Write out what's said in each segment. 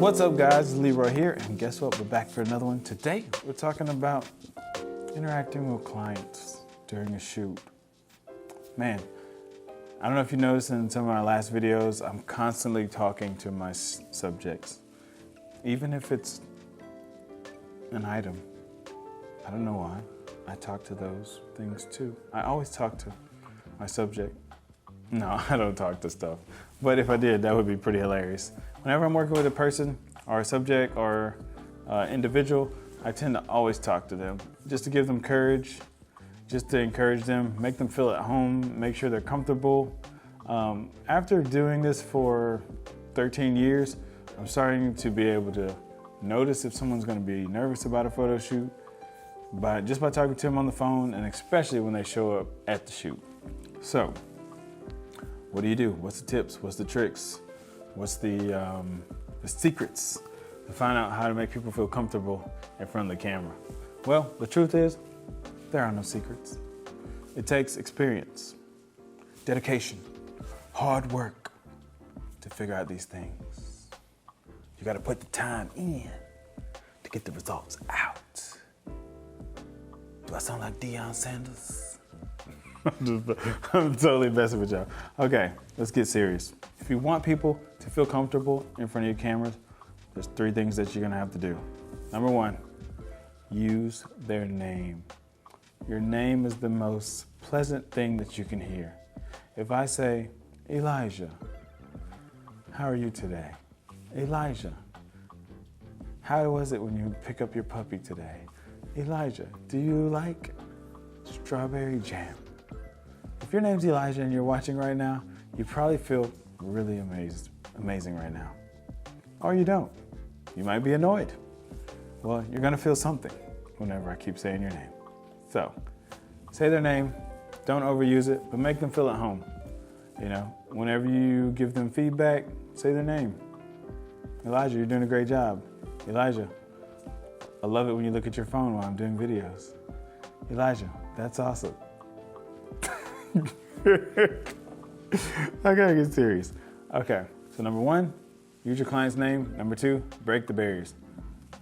What's up guys, it's Leroy here, and guess what? We're back for another one. Today, we're talking about interacting with clients during a shoot. Man, I don't know if you noticed in some of my last videos, I'm constantly talking to my subjects. Even if it's an item, I don't know why. I talk to those things too. I always talk to my subject. No, I don't talk to stuff. But if I did, that would be pretty hilarious. Whenever I'm working with a person or a subject or individual, I tend to always talk to them just to give them courage, just to encourage them, make them feel at home, make sure they're comfortable. After doing this for 13 years, I'm starting to be able to notice if someone's going to be nervous about a photo shoot just by talking to them on the phone, and especially when they show up at the shoot. So, what do you do? What's the tips? What's the tricks? What's the secrets to find out how to make people feel comfortable in front of the camera? Well, the truth is, there are no secrets. It takes experience, dedication, hard work to figure out these things. You gotta put the time in to get the results out. Do I sound like Deion Sanders? I'm totally messing with y'all. Okay, let's get serious. If you want people to feel comfortable in front of your cameras, there's 3 things that you're gonna have to do. Number 1, use their name. Your name is the most pleasant thing that you can hear. If I say, Elijah, how are you today? Elijah, how was it when you pick up your puppy today? Elijah, do you like strawberry jam? If your name's Elijah and you're watching right now, you probably feel really amazing right now. Or you don't. You might be annoyed. Well, you're gonna feel something whenever I keep saying your name. So, say their name, don't overuse it, but make them feel at home. You know, whenever you give them feedback, say their name. Elijah, you're doing a great job. Elijah, I love it when you look at your phone while I'm doing videos. Elijah, that's awesome. I gotta get serious. Okay, so number 1, use your client's name. Number 2, break the barriers.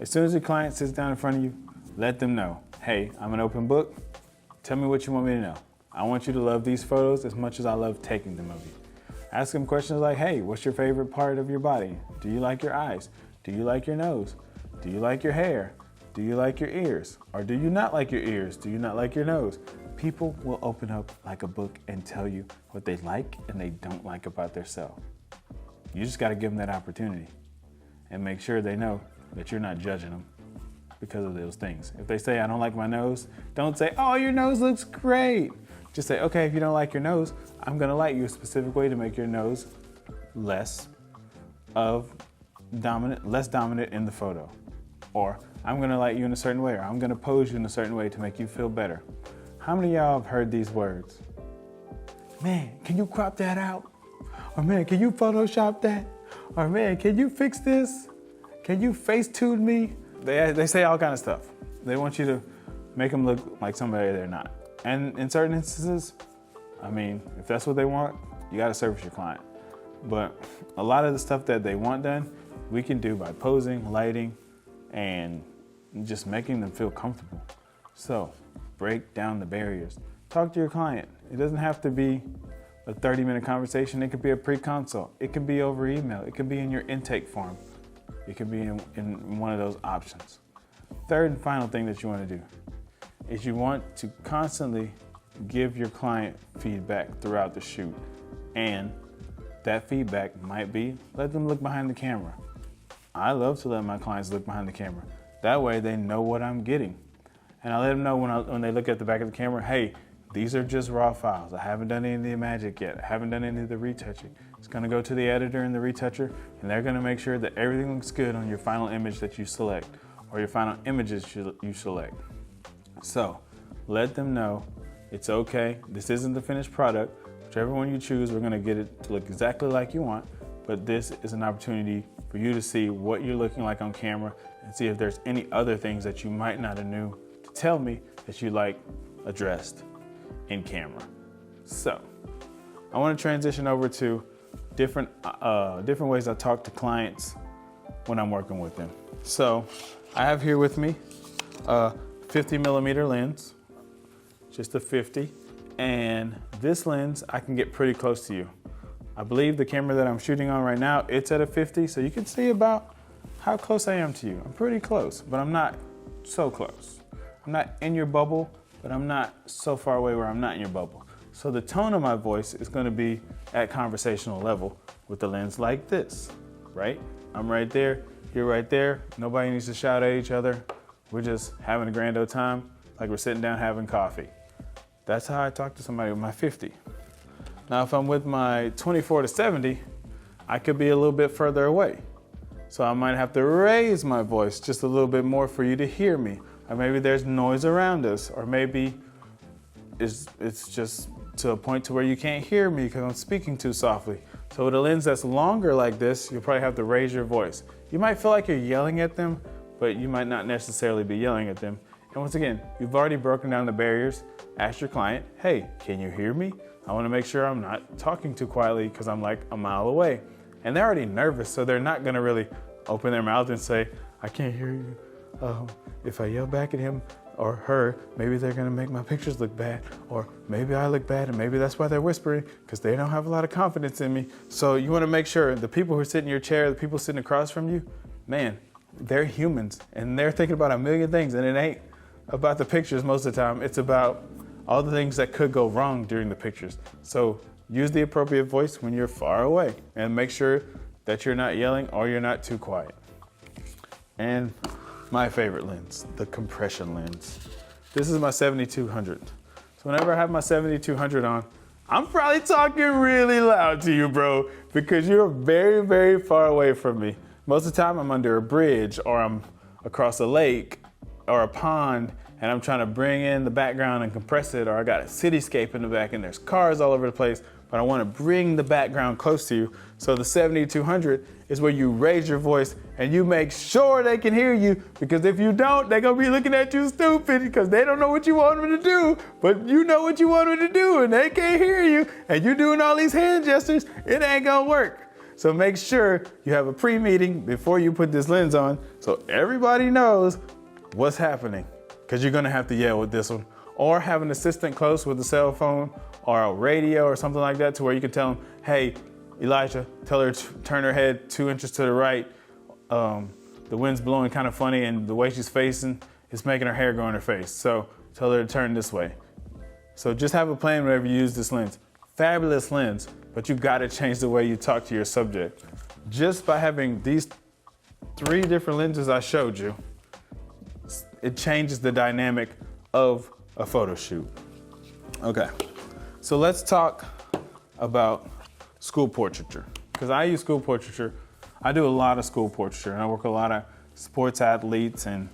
As soon as your client sits down in front of you, let them know, hey, I'm an open book. Tell me what you want me to know. I want you to love these photos as much as I love taking them of you. Ask them questions like, hey, what's your favorite part of your body? Do you like your eyes? Do you like your nose? Do you like your hair? Do you like your ears? Or do you not like your ears? Do you not like your nose? People will open up like a book and tell you what they like and they don't like about themselves. You just gotta give them that opportunity and make sure they know that you're not judging them because of those things. If they say, I don't like my nose, don't say, oh, your nose looks great. Just say, okay, if you don't like your nose, I'm gonna light you a specific way to make your nose less dominant in the photo. Or I'm gonna light you in a certain way, or I'm gonna pose you in a certain way to make you feel better. How many of y'all have heard these words? Man, can you crop that out? Or man, can you Photoshop that? Or man, can you fix this? Can you Facetune me? They say all kind of stuff. They want you to make them look like somebody they're not. And in certain instances, I mean, if that's what they want, you gotta service your client. But a lot of the stuff that they want done, we can do by posing, lighting, and just making them feel comfortable. So, break down the barriers. Talk to your client. It doesn't have to be a 30-minute conversation. It could be a pre-consult. It can be over email. It can be in your intake form. It can be in one of those options. Third and final thing that you want to do is you want to constantly give your client feedback throughout the shoot. And that feedback might be, let them look behind the camera. I love to let my clients look behind the camera. That way they know what I'm getting. And I let them know when they look at the back of the camera, hey, these are just raw files. I haven't done any of the magic yet. I haven't done any of the retouching. It's gonna go to the editor and the retoucher, and they're gonna make sure that everything looks good on your final image that you select, or your final images you select. So, let them know it's okay. This isn't the finished product. Whichever one you choose, we're gonna get it to look exactly like you want, but this is an opportunity for you to see what you're looking like on camera and see if there's any other things that you might not have knew to tell me that you like addressed in camera. So, I want to transition over to different ways I talk to clients when I'm working with them. So I have here with me a 50mm lens, just a 50. And this lens, I can get pretty close to you. I believe the camera that I'm shooting on right now, it's at a 50, so you can see about how close I am to you. I'm pretty close, but I'm not so close. I'm not in your bubble, but I'm not so far away where I'm not in your bubble. So the tone of my voice is gonna be at conversational level with the lens like this, right? I'm right there, you're right there. Nobody needs to shout at each other. We're just having a grand old time, like we're sitting down having coffee. That's how I talk to somebody with my 50. Now, if I'm with my 24 to 70, I could be a little bit further away. So I might have to raise my voice just a little bit more for you to hear me. Or maybe there's noise around us, or maybe it's just to a point to where you can't hear me because I'm speaking too softly. So with a lens that's longer like this, you'll probably have to raise your voice. You might feel like you're yelling at them, but you might not necessarily be yelling at them. And once again, you've already broken down the barriers. Ask your client, hey, can you hear me? I wanna make sure I'm not talking too quietly because I'm like a mile away. And they're already nervous, so they're not gonna really open their mouth and say, I can't hear you. If I yell back at him or her, maybe they're gonna make my pictures look bad, or maybe I look bad, and maybe that's why they're whispering, because they don't have a lot of confidence in me. So you wanna make sure the people who are sitting in your chair, the people sitting across from you, man, they're humans, and they're thinking about a million things, and it ain't about the pictures most of the time. It's about all the things that could go wrong during the pictures. So use the appropriate voice when you're far away, and make sure that you're not yelling or you're not too quiet. And my favorite lens, the compression lens. This is my 7200. So whenever I have my 7200 on, I'm probably talking really loud to you, bro, because you're very, very far away from me. Most of the time I'm under a bridge, or I'm across a lake or a pond, and I'm trying to bring in the background and compress it, or I got a cityscape in the back and there's cars all over the place, but I want to bring the background close to you. So the 7200 is where you raise your voice and you make sure they can hear you, because if you don't, they're gonna be looking at you stupid because they don't know what you want them to do, but you know what you want them to do and they can't hear you, and you're doing all these hand gestures, it ain't gonna work. So make sure you have a pre-meeting before you put this lens on so everybody knows what's happening, because you're gonna have to yell with this one, or have an assistant close with a cell phone or a radio or something like that, to where you can tell them, hey, Elijah, tell her to turn her head 2 inches to the right. The wind's blowing kind of funny, and the way she's facing is making her hair go in her face. So tell her to turn this way. So just have a plan whenever you use this lens. Fabulous lens, but you've got to change the way you talk to your subject. Just by having these 3 different lenses I showed you, it changes the dynamic of a photo shoot. Okay, so let's talk about school portraiture, because I use school portraiture. I do a lot of school portraiture, and I work with a lot of sports athletes and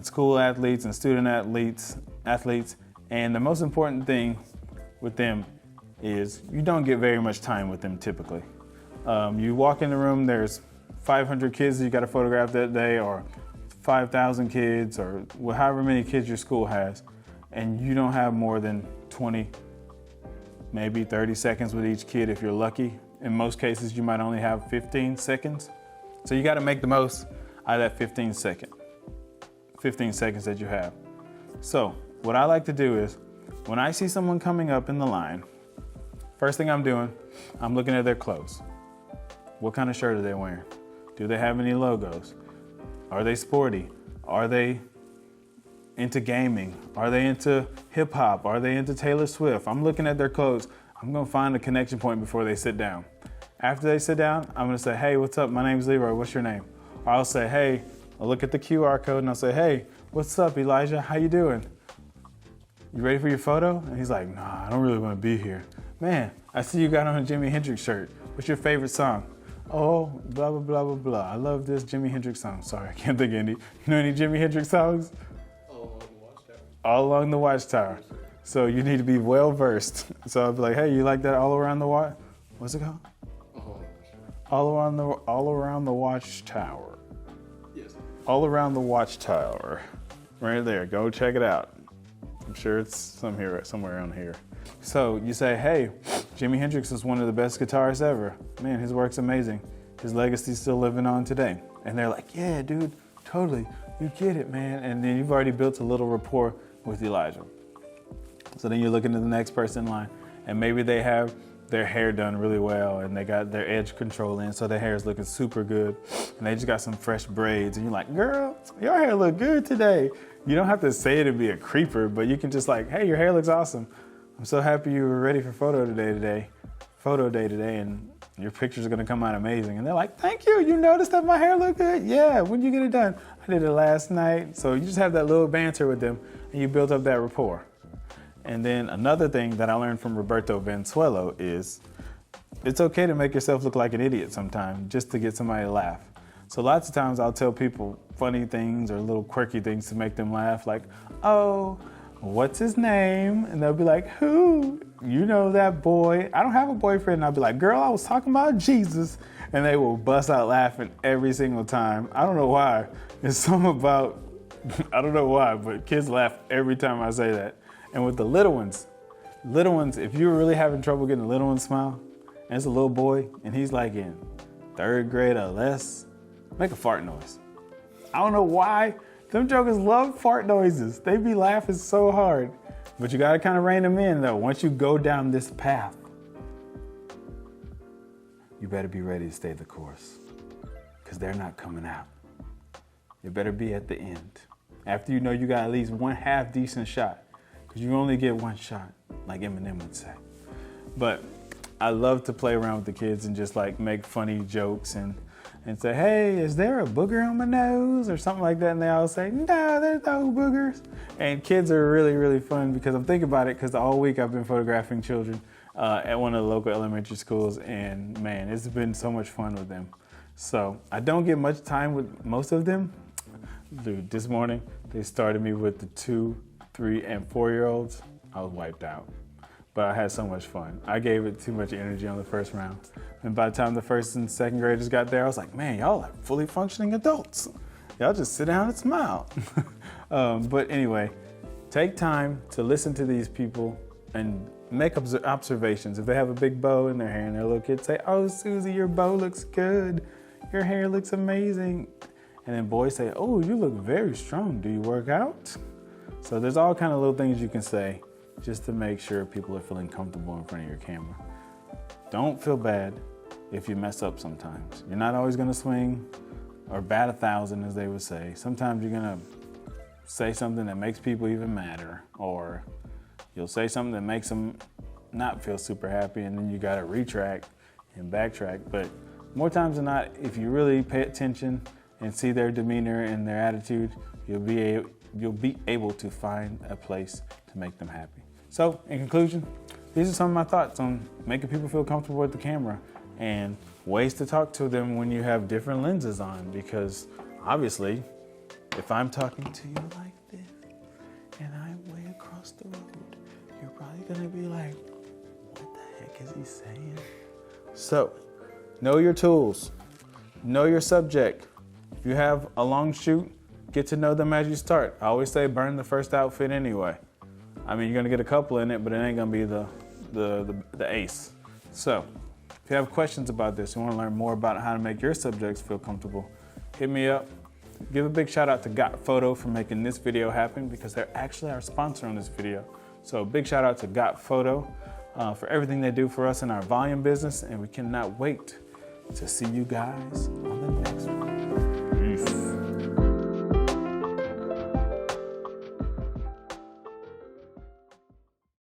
school athletes and student athletes, and the most important thing with them is you don't get very much time with them typically. You walk in the room, there's 500 kids that you got to photograph that day, or 5,000 kids, or however many kids your school has, and you don't have more than 20, maybe 30 seconds with each kid if you're lucky. In most cases, you might only have 15 seconds. So you got to make the most out of that 15 seconds that you have. So what I like to do is, when I see someone coming up in the line, first thing I'm doing, I'm looking at their clothes. What kind of shirt are they wearing? Do they have any logos? Are they sporty? Are they into gaming? Are they into hip hop? Are they into Taylor Swift? I'm looking at their clothes. I'm gonna find a connection point before they sit down. After they sit down, I'm gonna say, hey, what's up? My name's Leroy, what's your name? Or I'll say, hey, I'll look at the QR code and I'll say, hey, what's up, Elijah? How you doing? You ready for your photo? And he's like, nah, I don't really wanna be here. Man, I see you got on a Jimi Hendrix shirt. What's your favorite song? Oh, blah, blah, blah, blah, blah. I love this Jimi Hendrix song. Sorry, I can't think of any. You know any Jimi Hendrix songs? All Along the Watchtower. All Along the Watchtower. So you need to be well versed. So I'll be like, hey, you like that All Around the Watch? What's it called? All Around the Watchtower. Yes. All Around the Watchtower. Right there, go check it out. I'm sure it's somewhere around here. So you say, hey, Jimi Hendrix is one of the best guitarists ever. Man, his work's amazing. His legacy's still living on today. And they're like, yeah, dude, totally, you get it, man. And then you've already built a little rapport with Elijah. So then you're looking at the next person in line, and maybe they have their hair done really well and they got their edge control in, so their hair is looking super good. And they just got some fresh braids and you're like, girl, your hair look good today. You don't have to say it and be a creeper, but you can just like, hey, your hair looks awesome. I'm so happy you were ready for photo day today, and your pictures are gonna come out amazing. And they're like, thank you, you noticed that my hair looked good? Yeah, when did you get it done? I did it last night. So you just have that little banter with them and you build up that rapport. And then another thing that I learned from Roberto Vanzuelo is it's okay to make yourself look like an idiot sometimes just to get somebody to laugh. So lots of times I'll tell people funny things or little quirky things to make them laugh, like, oh, what's his name? And they'll be like, who? You know that boy. I don't have a boyfriend. And I'll be like, girl, I was talking about Jesus. And they will bust out laughing every single time. I don't know why. It's something about, I don't know why, but kids laugh every time I say that. And with the little ones, if you're really having trouble getting a little one to smile, and it's a little boy, and he's like in 3rd grade or less, make a fart noise. I don't know why. Them jokers love fart noises. They be laughing so hard. But you gotta kind of rein them in though. Once you go down this path, you better be ready to stay the course, because they're not coming out. You better be at the end. After you know you got at least one half decent shot, because you only get one shot, like Eminem would say. But I love to play around with the kids and just like make funny jokes and say, hey, is there a booger on my nose or something like that? And they all say, no, there's no boogers. And kids are really, really fun, because I'm thinking about it because all week I've been photographing children at one of the local elementary schools, and man, it's been so much fun with them. So I don't get much time with most of them. Dude, this morning they started me with the 2, 3, and 4-year-olds. I was wiped out. But I had so much fun. I gave it too much energy on the first round. And by the time the 1st and 2nd graders got there, I was like, man, y'all are fully functioning adults. Y'all just sit down and smile. But anyway, take time to listen to these people and make observations. If they have a big bow in their hair and their little kids say, oh, Susie, your bow looks good. Your hair looks amazing. And then boys say, oh, you look very strong. Do you work out? So there's all kind of little things you can say just to make sure people are feeling comfortable in front of your camera. Don't feel bad if you mess up sometimes. You're not always gonna swing or bat 1,000, as they would say. Sometimes you're gonna say something that makes people even madder, or you'll say something that makes them not feel super happy, and then you gotta retract and backtrack. But more times than not, if you really pay attention and see their demeanor and their attitude, you'll be able to find a place to make them happy. So, in conclusion, these are some of my thoughts on making people feel comfortable with the camera and ways to talk to them when you have different lenses on, because obviously, if I'm talking to you like this and I'm way across the road, you're probably gonna be like, what the heck is he saying? So, know your tools, know your subject. If you have a long shoot, get to know them as you start. I always say burn the first outfit anyway. I mean, you're gonna get a couple in it, but it ain't gonna be the ace. So, if you have questions about this, you wanna learn more about how to make your subjects feel comfortable, hit me up. Give a big shout out to Got Photo for making this video happen, because they're actually our sponsor on this video. So big shout out to Got Photo for everything they do for us in our volume business, and we cannot wait to see you guys on the next